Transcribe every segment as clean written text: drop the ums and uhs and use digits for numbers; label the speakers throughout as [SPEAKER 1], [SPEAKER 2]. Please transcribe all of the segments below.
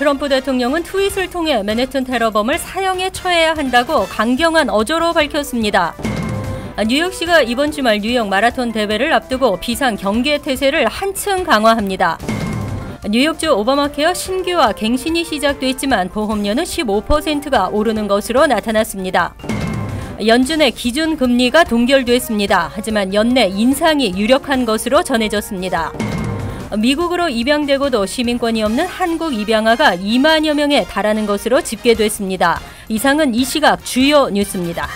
[SPEAKER 1] 트럼프 대통령은 트윗을 통해 맨해튼 테러범을 사형에 처해야 한다고 강경한 어조로 밝혔습니다. 뉴욕시가 이번 주말 뉴욕 마라톤 대회를 앞두고 비상 경계 태세를 한층 강화합니다. 뉴욕주 오바마케어 신규와 갱신이 시작됐지만 보험료는 15%가 오르는 것으로 나타났습니다. 연준의 기준금리가 동결됐습니다. 하지만 연내 인상이 유력한 것으로 전해졌습니다. 미국으로 입양되고도 시민권이 없는 한국 입양아가 2만여 명에 달하는 것으로 집계됐습니다. 이상은 이 시각 주요 뉴스입니다.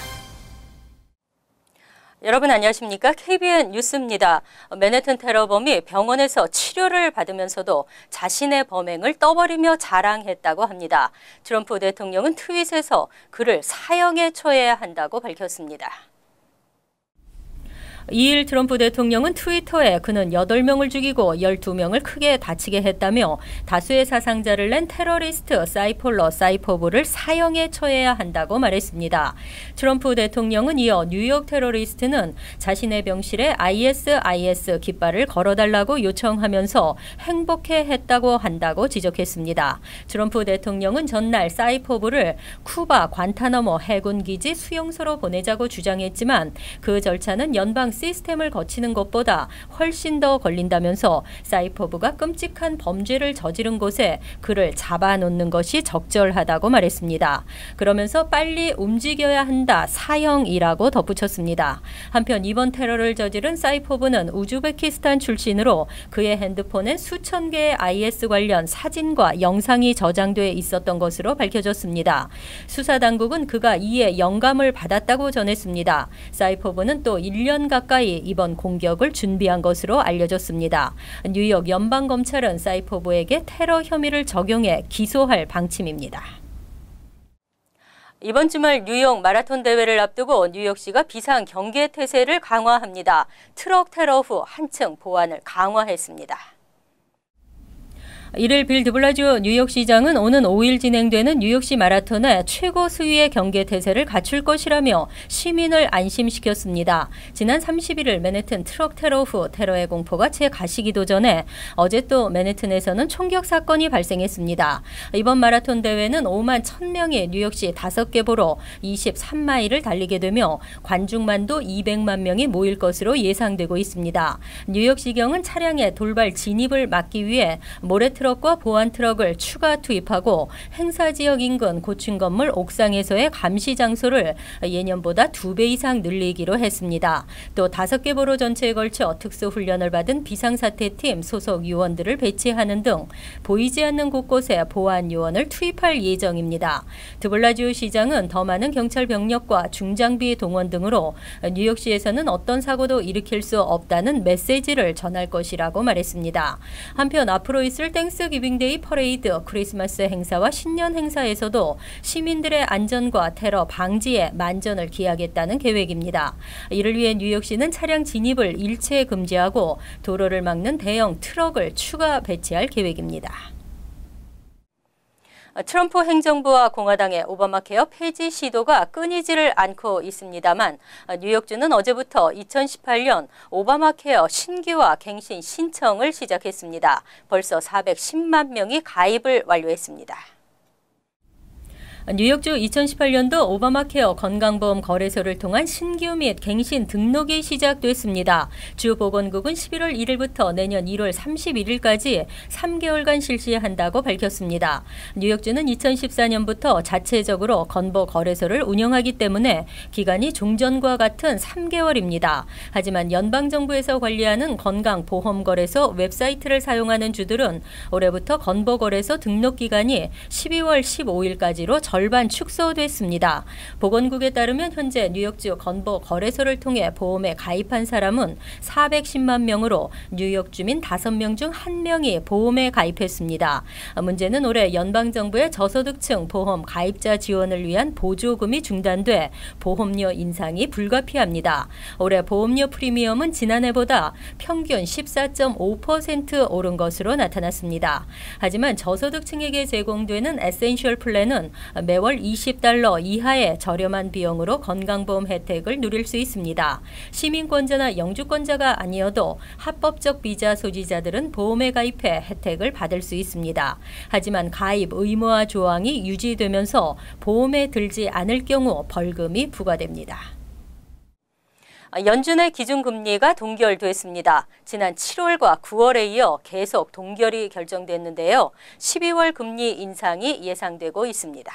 [SPEAKER 1] 여러분 안녕하십니까? KBN 뉴스입니다. 맨해튼 테러범이 병원에서 치료를 받으면서도 자신의 범행을 떠벌이며 자랑했다고 합니다. 트럼프 대통령은 트윗에서 그를 사형에 처해야 한다고 밝혔습니다. 2일 트럼프 대통령은 트위터에 그는 8명을 죽이고 12명을 크게 다치게 했다며 다수의 사상자를 낸 테러리스트 사이폴러 사이포브를 사형에 처해야 한다고 말했습니다. 트럼프 대통령은 이어 뉴욕 테러리스트는 자신의 병실에 ISIS 깃발을 걸어달라고 요청하면서 행복해했다고 한다고 지적했습니다. 트럼프 대통령은 전날 사이포브를 쿠바 관타나모 해군기지 수용소로 보내자고 주장했지만 그 절차는 연방 시스템을 거치는 것보다 훨씬 더 걸린다면서 사이포브가 끔찍한 범죄를 저지른 곳에 그를 잡아놓는 것이 적절하다고 말했습니다. 그러면서 빨리 움직여야 한다, 사형이라고 덧붙였습니다. 한편 이번 테러를 저지른 사이포브는 우즈베키스탄 출신으로 그의 핸드폰엔 수천 개의 IS 관련 사진과 영상이 저장돼 있었던 것으로 밝혀졌습니다. 수사당국은 그가 이에 영감을 받았다고 전했습니다. 사이포브는 또 1년 가까이 이번 공격을 준비한 것으로 알려졌습니다. 뉴욕 연방검찰은 사이포브에게 테러 혐의를 적용해 기소할 방침입니다. 이번 주말 뉴욕 마라톤 대회를 앞두고 뉴욕시가 비상 경계 태세를 강화합니다. 트럭 테러 후 한층 보안을 강화했습니다. 이를 빌 드블라지오 뉴욕시장은 오는 5일 진행되는 뉴욕시 마라톤에 최고 수위의 경계 태세를 갖출 것이라며 시민을 안심시켰습니다. 지난 31일 맨해튼 트럭 테러 후 테러의 공포가 채 가시기도 전에 어제 또 맨해튼에서는 총격 사건이 발생했습니다. 이번 마라톤 대회는 5만 1,000명이 뉴욕시 5개 보로 23마일을 달리게 되며 관중만도 200만 명이 모일 것으로 예상되고 있습니다. 뉴욕시경은 차량의 돌발 진입을 막기 위해 모래트럭과 보안 트럭을 추가 투입하고 행사 지역 인근 고층 건물 옥상에서의 감시 장소를 예년보다 2배 이상 늘리기로 했습니다. 또 5개 보로 전체에 걸쳐 특수 훈련을 받은 비상사태팀 소속 요원들을 배치하는 등 보이지 않는 곳곳에 보안 요원을 투입할 예정입니다. 드블라지오 시장은 더 많은 경찰 병력과 중장비 동원 등으로 뉴욕시에서는 어떤 사고도 일으킬 수 없다는 메시지를 전할 것이라고 말했습니다. 한편 앞으로 있을 땡스기빙데이 퍼레이드, 크리스마스 행사와 신년 행사에서도 시민들의 안전과 테러 방지에 만전을 기하겠다는 계획입니다. 이를 위해 뉴욕시는 차량 진입을 일체 금지하고 도로를 막는 대형 트럭을 추가 배치할 계획입니다. 트럼프 행정부와 공화당의 오바마 케어 폐지 시도가 끊이지를 않고 있습니다만 뉴욕주는 어제부터 2018년 오바마 케어 신규와 갱신 신청을 시작했습니다. 벌써 410만 명이 가입을 완료했습니다. 뉴욕주 2018년도 오바마 케어 건강보험 거래소를 통한 신규 및 갱신 등록이 시작됐습니다. 주 보건국은 11월 1일부터 내년 1월 31일까지 3개월간 실시한다고 밝혔습니다. 뉴욕주는 2014년부터 자체적으로 건보 거래소를 운영하기 때문에 기간이 종전과 같은 3개월입니다. 하지만 연방정부에서 관리하는 건강보험거래소 웹사이트를 사용하는 주들은 올해부터 건보거래소 등록 기간이 12월 15일까지로 절반 축소됐습니다. 보건국에 따르면 현재 뉴욕주 건보 거래소를 통해 보험에 가입한 사람은 410만 명으로 뉴욕 주민 5명 중 1명이 보험에 가입했습니다. 문제는 올해 연방정부의 저소득층 보험 가입자 지원을 위한 보조금이 중단돼 보험료 인상이 불가피합니다. 올해 보험료 프리미엄은 지난해보다 평균 14.5% 오른 것으로 나타났습니다. 하지만 저소득층에게 제공되는 에센셜 플랜은 매월 $20 이하의 저렴한 비용으로 건강보험 혜택을 누릴 수 있습니다. 시민권자나 영주권자가 아니어도 합법적 비자 소지자들은 보험에 가입해 혜택을 받을 수 있습니다. 하지만 가입 의무화 조항이 유지되면서 보험에 들지 않을 경우 벌금이 부과됩니다. 연준의 기준금리가 동결됐습니다. 지난 7월과 9월에 이어 계속 동결이 결정됐는데요. 12월 금리 인상이 예상되고 있습니다.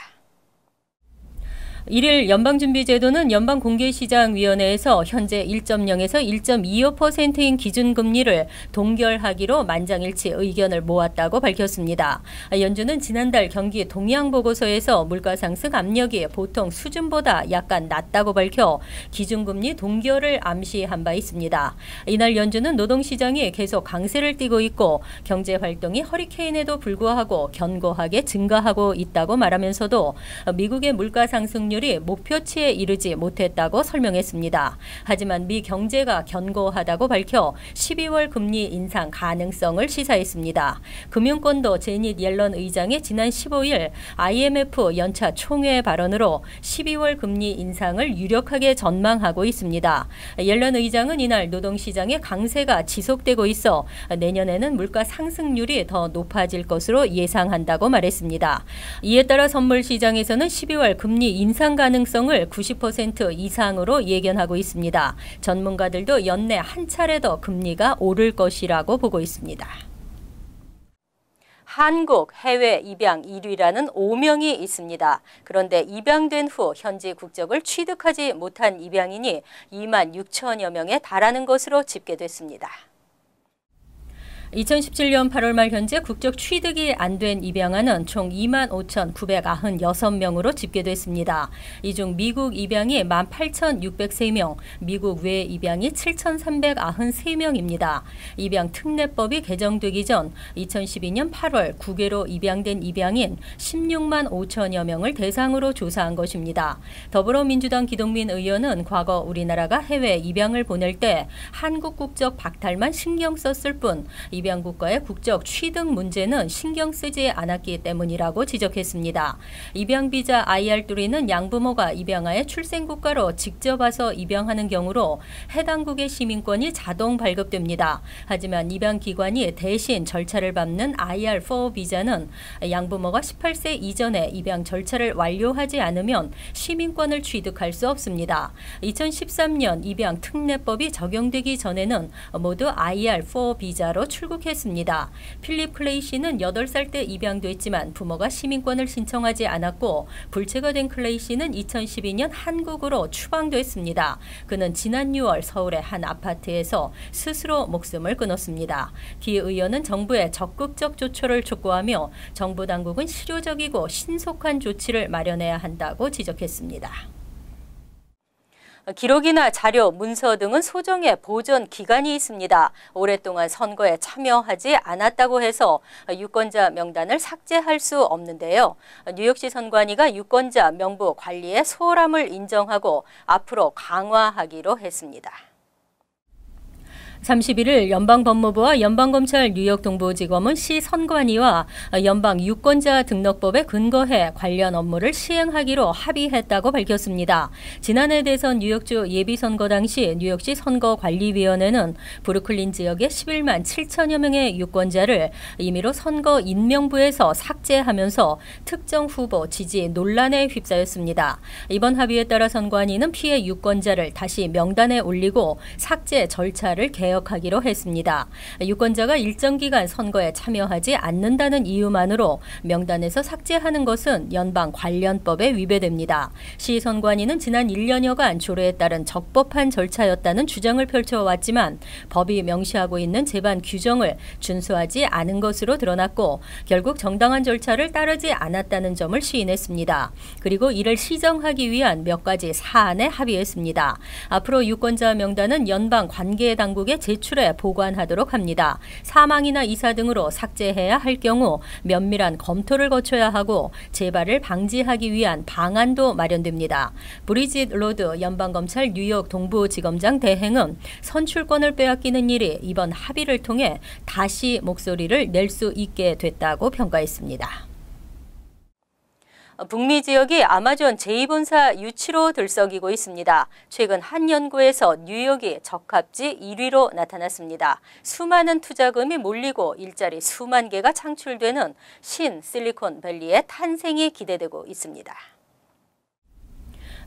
[SPEAKER 1] 1일 연방준비제도는 연방공개시장위원회에서 현재 1.0에서 1.25%인 기준금리를 동결하기로 만장일치 의견을 모았다고 밝혔습니다. 연준은 지난달 경기 동향보고서에서 물가상승 압력이 보통 수준보다 약간 낮다고 밝혀 기준금리 동결을 암시한 바 있습니다. 이날 연준은 노동시장이 계속 강세를 띠고 있고 경제활동이 허리케인에도 불구하고 견고하게 증가하고 있다고 말하면서도 미국의 물가상승률 목표치에 이르지 못했다고 설명했습니다. 하지만 미 경제가 견고하다고 밝혀 12월 금리 인상 가능성을 시사했습니다. 금융권도 제닛 옐런 의장의 지난 15일 IMF 연차 총회 발언으로 12월 금리 인상을 유력하게 전망하고 있습니다. 옐런 의장은 이날 노동시장의 강세가 지속되고 있어 내년에는 물가 상승률이 더 높아질 것으로 예상한다고 말했습니다. 이에 따라 선물시장에서는 12월 금리 인상 가능성을 90% 이상으로 예견하고 있습니다. 전문가들도 연내 한 차례 더 금리가 오를 것이라고 보고 있습니다. 한국 해외 입양 1위라는 오명이 있습니다. 그런데 입양된 후 현지 국적을 취득하지 못한 입양인이 2만 6천여 명에 달하는 것으로 집계됐습니다. 2017년 8월 말 현재 국적 취득이 안 된 입양아는 총 25,996명으로 집계됐습니다. 이 중 미국 입양이 18,603명, 미국 외 입양이 7,393명입니다. 입양 특례법이 개정되기 전 2012년 8월 국외로 입양된 입양인 16만 5천여 명을 대상으로 조사한 것입니다. 더불어민주당 기동민 의원은 과거 우리나라가 해외 입양을 보낼 때 한국 국적 박탈만 신경 썼을 뿐 입양 국가의 국적 취득 문제는 신경 쓰지 않았기 때문이라고 지적했습니다. 입양 비자 IR3는 양부모가 입양아의 출생 국가로 직접 와서 입양하는 경우로 해당국의 시민권이 자동 발급됩니다. 하지만 입양 기관이 대신 절차를 밟는 IR4 비자는 양부모가 18세 이전에 입양 절차를 완료하지 않으면 시민권을 취득할 수 없습니다. 2013년 입양 특례법이 적용되기 전에는 모두 IR4 비자로 출국했습니다. 필립 클레이 씨는 8살 때 입양됐지만 부모가 시민권을 신청하지 않았고 불체가 된 클레이 씨는 2012년 한국으로 추방됐습니다. 그는 지난 6월 서울의 한 아파트에서 스스로 목숨을 끊었습니다. 기 의원은 정부의 적극적 조처를 촉구하며 정부 당국은 실효적이고 신속한 조치를 마련해야 한다고 지적했습니다. 기록이나 자료, 문서 등은 소정의 보존 기간이 있습니다. 오랫동안 선거에 참여하지 않았다고 해서 유권자 명단을 삭제할 수 없는데요. 뉴욕시 선관위가 유권자 명부 관리의 소홀함을 인정하고 앞으로 강화하기로 했습니다. 31일 연방법무부와 연방검찰 뉴욕 동부지검은 시 선관위와 연방 유권자 등록법에 근거해 관련 업무를 시행하기로 합의했다고 밝혔습니다. 지난해 대선 뉴욕주 예비선거 당시 뉴욕시 선거관리위원회는 브루클린 지역의 11만 7천여 명의 유권자를 임의로 선거 인명부에서 삭제하면서 특정 후보 지지 논란에 휩싸였습니다. 이번 합의에 따라 선관위는 피해 유권자를 다시 명단에 올리고 삭제 절차를 개혁하기로 했습니다. 유권자가 일정 기간 선거에 참여하지 않는다는 이유만으로 명단에서 삭제하는 것은 연방 관련법에 위배됩니다. 시 선관위는 지난 1년여간 조례에 따른 적법한 절차였다는 주장을 펼쳐왔지만 법이 명시하고 있는 제반 규정을 준수하지 않은 것으로 드러났고 결국 정당한 절차를 따르지 않았다는 점을 시인했습니다. 그리고 이를 시정하기 위한 몇 가지 사안에 합의했습니다. 앞으로 유권자 명단은 연방 관계 당국에 제출해 보관하도록 합니다. 사망이나 이사 등으로 삭제해야 할 경우 면밀한 검토를 거쳐야 하고 재발을 방지하기 위한 방안도 마련됩니다. 브리짓 로드 연방검찰 뉴욕 동부지검장 대행은 선출권을 빼앗기는 일이 이번 합의를 통해 다시 목소리를 낼 수 있게 됐다고 평가했습니다. 북미 지역이 아마존 제2본사 유치로 들썩이고 있습니다. 최근 한 연구에서 뉴욕이 적합지 1위로 나타났습니다. 수많은 투자금이 몰리고 일자리 수만 개가 창출되는 신 실리콘밸리의 탄생이 기대되고 있습니다.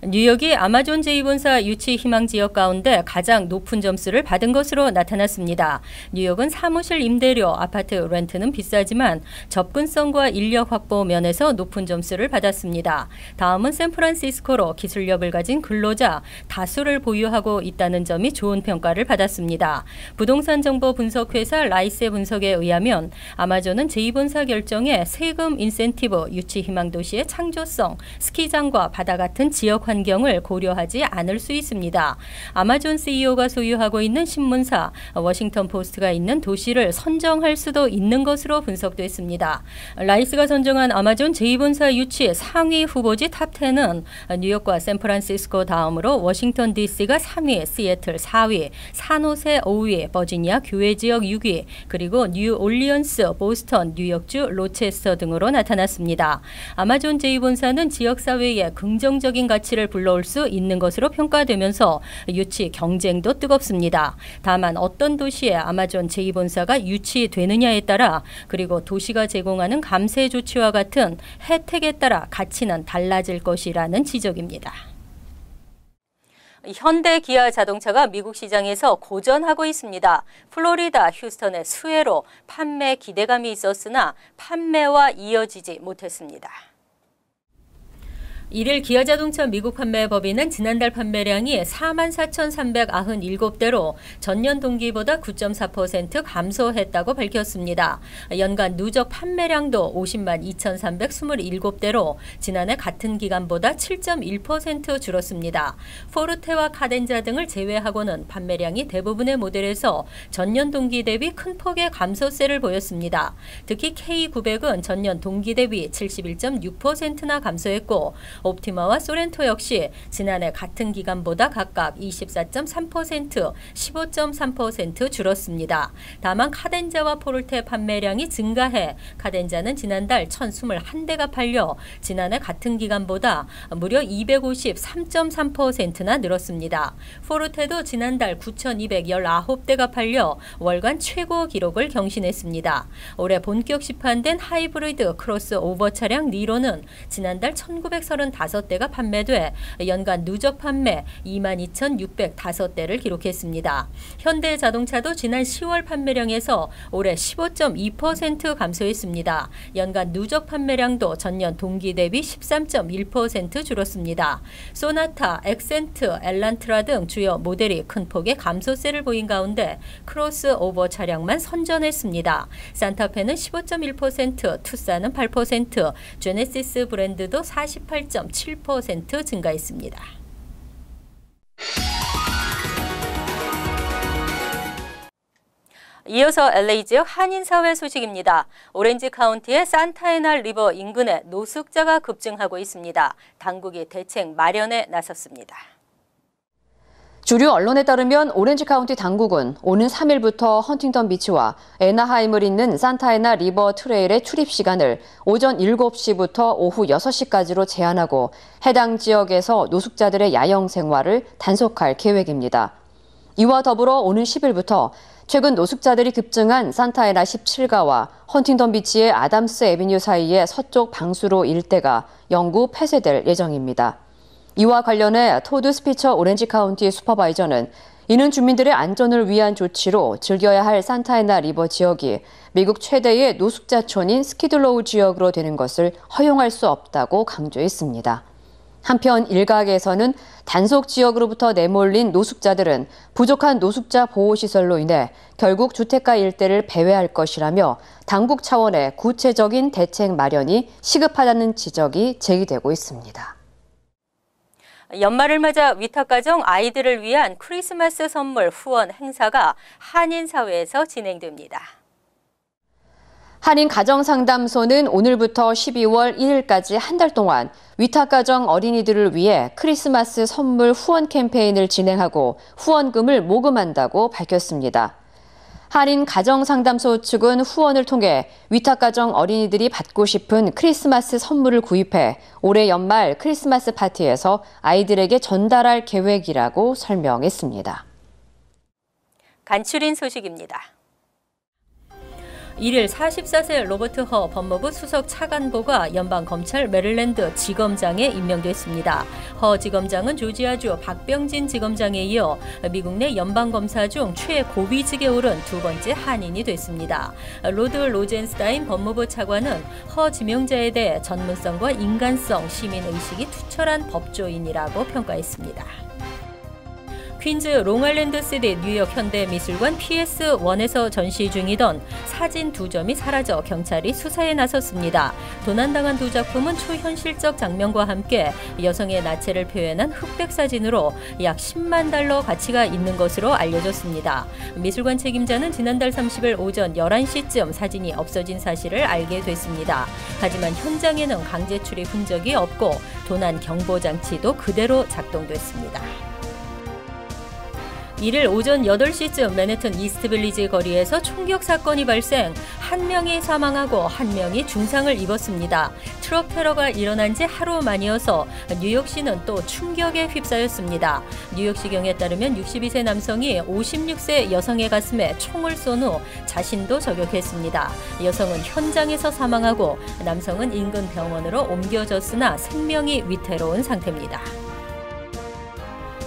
[SPEAKER 1] 뉴욕이 아마존 제2본사 유치 희망 지역 가운데 가장 높은 점수를 받은 것으로 나타났습니다. 뉴욕은 사무실 임대료, 아파트 렌트는 비싸지만 접근성과 인력 확보 면에서 높은 점수를 받았습니다. 다음은 샌프란시스코로 기술력을 가진 근로자 다수를 보유하고 있다는 점이 좋은 평가를 받았습니다. 부동산 정보 분석 회사 라이스의 분석에 의하면 아마존은 제2본사 결정에 세금 인센티브, 유치 희망 도시의 창조성, 스키장과 바다 같은 지역 환경을 고려하지 않을 수 있습니다. 아마존 CEO가 소유하고 있는 신문사 워싱턴 포스트가 있는 도시를 선정할 수도 있는 것으로 분석됐습니다. 라이스가 선정한 아마존 제2본사 유치 상위 후보지 탑10은 뉴욕과 샌프란시스코 다음으로 워싱턴 DC가 3위, 시애틀 4위, 산호세 5위, 버지니아 교외 지역 6위, 그리고 뉴올리언스, 보스턴, 뉴욕주 로체스터 등으로 나타났습니다. 아마존 제2본사는 지역사회에 긍정적인 가치를 불러올 수 있는 것으로 평가되면서 유치 경쟁도 뜨겁습니다. 다만 어떤 도시에 아마존 제2본사가 유치되느냐에 따라 그리고 도시가 제공하는 감세 조치와 같은 혜택에 따라 가치는 달라질 것이라는 지적입니다. 현대 기아 자동차가 미국 시장에서 고전하고 있습니다. 플로리다, 휴스턴의 수혜로 판매 기대감이 있었으나 판매와 이어지지 못했습니다. 1일 기아자동차 미국 판매법인은 지난달 판매량이 44,397대로 전년 동기보다 9.4% 감소했다고 밝혔습니다. 연간 누적 판매량도 50만 2,327대로 지난해 같은 기간보다 7.1% 줄었습니다. 포르테와 카덴자 등을 제외하고는 판매량이 대부분의 모델에서 전년 동기 대비 큰 폭의 감소세를 보였습니다. 특히 K900은 전년 동기 대비 71.6%나 감소했고 옵티마와 소렌토 역시 지난해 같은 기간보다 각각 24.3%, 15.3% 줄었습니다. 다만 카덴자와 포르테 판매량이 증가해 카덴자는 지난달 1,021대가 팔려 지난해 같은 기간보다 무려 253.3%나 늘었습니다. 포르테도 지난달 9,219대가 팔려 월간 최고 기록을 경신했습니다. 올해 본격 시판된 하이브리드 크로스오버 차량 니로는 지난달 1,935대가 판매돼 연간 누적 판매 22,605대를 기록했습니다. 현대자동차도 지난 10월 판매량에서 올해 15.2% 감소했습니다. 연간 누적 판매량도 전년 동기 대비 13.1% 줄었습니다. 소나타, 엑센트, 엘란트라 등 주요 모델이 큰 폭의 감소세를 보인 가운데 크로스오버 차량만 선전했습니다. 산타페는 15.1%, 투싼은 8%, 제네시스 브랜드도 48.7% 증가했습니다. 이어서 LA 지역 한인사회 소식입니다. 오렌지 카운티의 산타애나 리버 인근에 노숙자가 급증하고 있습니다. 당국이 대책 마련에 나섰습니다.
[SPEAKER 2] 주류 언론에 따르면 오렌지 카운티 당국은 오는 3일부터 헌팅턴 비치와 애나하임을 잇는 산타애나 리버 트레일의 출입 시간을 오전 7시부터 오후 6시까지로 제한하고 해당 지역에서 노숙자들의 야영 생활을 단속할 계획입니다. 이와 더불어 오는 10일부터 최근 노숙자들이 급증한 산타애나 17가와 헌팅턴 비치의 아담스 애비뉴 사이의 서쪽 방수로 일대가 영구 폐쇄될 예정입니다. 이와 관련해 토드 스피처 오렌지 카운티 슈퍼바이저는 이는 주민들의 안전을 위한 조치로 즐겨야 할 산타애나 리버 지역이 미국 최대의 노숙자촌인 스키들로우 지역으로 되는 것을 허용할 수 없다고 강조했습니다. 한편 일각에서는 단속 지역으로부터 내몰린 노숙자들은 부족한 노숙자 보호시설로 인해 결국 주택가 일대를 배회할 것이라며 당국 차원의 구체적인 대책 마련이 시급하다는 지적이 제기되고 있습니다.
[SPEAKER 1] 연말을 맞아 위탁가정 아이들을 위한 크리스마스 선물 후원 행사가 한인사회에서 진행됩니다.
[SPEAKER 2] 한인가정상담소는 오늘부터 12월 1일까지 한 달 동안 위탁가정 어린이들을 위해 크리스마스 선물 후원 캠페인을 진행하고 후원금을 모금한다고 밝혔습니다. 한인 가정상담소 측은 후원을 통해 위탁가정 어린이들이 받고 싶은 크리스마스 선물을 구입해 올해 연말 크리스마스 파티에서 아이들에게 전달할 계획이라고 설명했습니다.
[SPEAKER 1] 간추린 소식입니다. 1일 44세 로버트 허 법무부 수석 차관보가 연방검찰 메릴랜드 지검장에 임명됐습니다. 허 지검장은 조지아주 박병진 지검장에 이어 미국 내 연방검사 중 최고위직에 오른 두 번째 한인이 됐습니다. 로드 로젠스타인 법무부 차관은 허 지명자에 대해 전문성과 인간성, 시민의식이 투철한 법조인이라고 평가했습니다. 퀸즈 롱아일랜드시티 뉴욕 현대미술관 PS1에서 전시 중이던 사진 2점이 사라져 경찰이 수사에 나섰습니다. 도난당한 두 작품은 초현실적 장면과 함께 여성의 나체를 표현한 흑백 사진으로 약 10만 달러 가치가 있는 것으로 알려졌습니다. 미술관 책임자는 지난달 30일 오전 11시쯤 사진이 없어진 사실을 알게 됐습니다. 하지만 현장에는 강제 출입 흔적이 없고 도난 경보 장치도 그대로 작동됐습니다. 1일 오전 8시쯤 맨해튼 이스트빌리지 거리에서 총격 사건이 발생, 한 명이 사망하고 한 명이 중상을 입었습니다. 트럭 테러가 일어난 지 하루 만이어서 뉴욕시는 또 충격에 휩싸였습니다. 뉴욕시경에 따르면 62세 남성이 56세 여성의 가슴에 총을 쏜 후 자신도 저격했습니다. 여성은 현장에서 사망하고 남성은 인근 병원으로 옮겨졌으나 생명이 위태로운 상태입니다.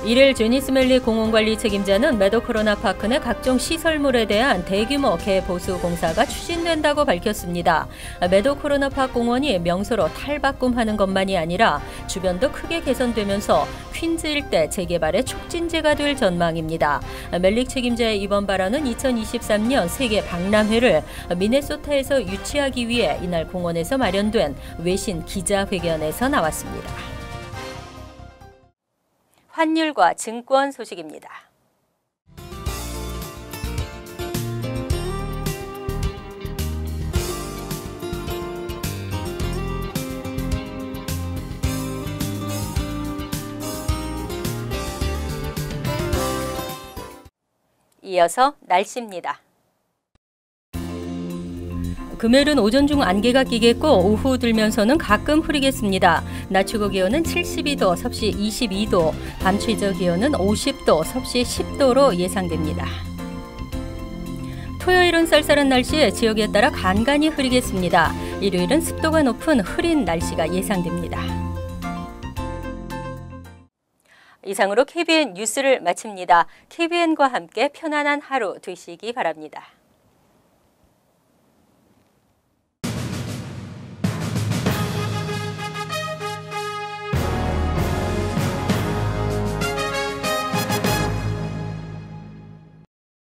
[SPEAKER 1] 1일 제니스멜리 공원관리 책임자는 매도 코로나 파크 내 각종 시설물에 대한 대규모 개보수 공사가 추진된다고 밝혔습니다. 매도 코로나 파크 공원이 명소로 탈바꿈하는 것만이 아니라 주변도 크게 개선되면서 퀸즈 일대 재개발의 촉진제가 될 전망입니다. 멜릭 책임자의 이번 발언은 2023년 세계 박람회를 미네소타에서 유치하기 위해 이날 공원에서 마련된 외신 기자회견에서 나왔습니다. 환율과 증권 소식입니다. 이어서 날씨입니다. 금요일은 오전 중 안개가 끼겠고 오후 들면서는 가끔 흐리겠습니다. 낮 최고 기온은 72도, 섭씨 22도, 밤 최저 기온은 50도, 섭씨 10도로 예상됩니다. 토요일은 쌀쌀한 날씨에 지역에 따라 간간히 흐리겠습니다. 일요일은 습도가 높은 흐린 날씨가 예상됩니다. 이상으로 KBN 뉴스를 마칩니다. KBN과 함께 편안한 하루 되시기 바랍니다.